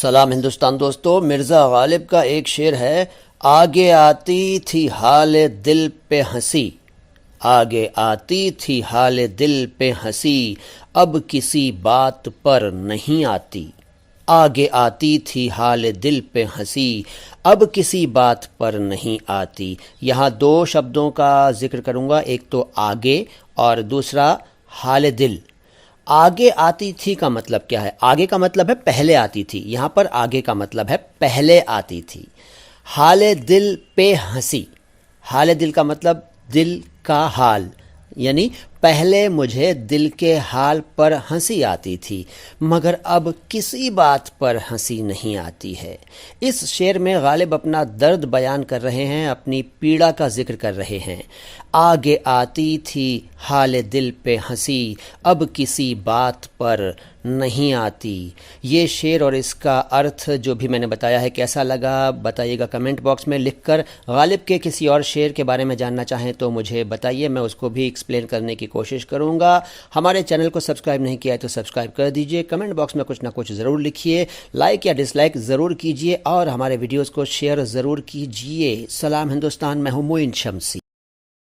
सलाम हिंदुस्तान दोस्तों, मिर्ज़ा गालिब का एक शेर है। आगे आती थी हाल दिल पे हंसी, आगे आती थी हाल दिल पे हंसी, अब किसी बात पर नहीं आती। आगे आती थी हाल दिल पे हंसी, अब किसी बात पर नहीं आती। यहाँ दो शब्दों का जिक्र करूँगा, एक तो आगे और दूसरा हाल दिल। आगे आती थी का मतलब क्या है? आगे का मतलब है पहले आती थी, यहाँ पर आगे का मतलब है पहले आती थी। हाल दिल पे हंसी, हाल दिल का मतलब दिल का हाल, यानी पहले मुझे दिल के हाल पर हंसी आती थी, मगर अब किसी बात पर हंसी नहीं आती है। इस शेर में गालिब अपना दर्द बयान कर रहे हैं, अपनी पीड़ा का जिक्र कर रहे हैं। आगे आती थी हाल दिल पे हंसी, अब किसी बात पर नहीं आती। ये शेर और इसका अर्थ जो भी मैंने बताया है कैसा लगा बताइएगा कमेंट बॉक्स में लिखकर। गालिब के किसी और शेर के बारे में जानना चाहें तो मुझे बताइए, मैं उसको भी एक्सप्लेन करने की कोशिश करूंगा। हमारे चैनल को सब्सक्राइब नहीं किया है तो सब्सक्राइब कर दीजिए। कमेंट बॉक्स में कुछ ना कुछ ज़रूर लिखिए, लाइक या डिसलाइक ज़रूर कीजिए और हमारे वीडियोज़ को शेयर ज़रूर कीजिए। सलाम हिंदुस्तान, मैं हूँ मोइन शम्सी।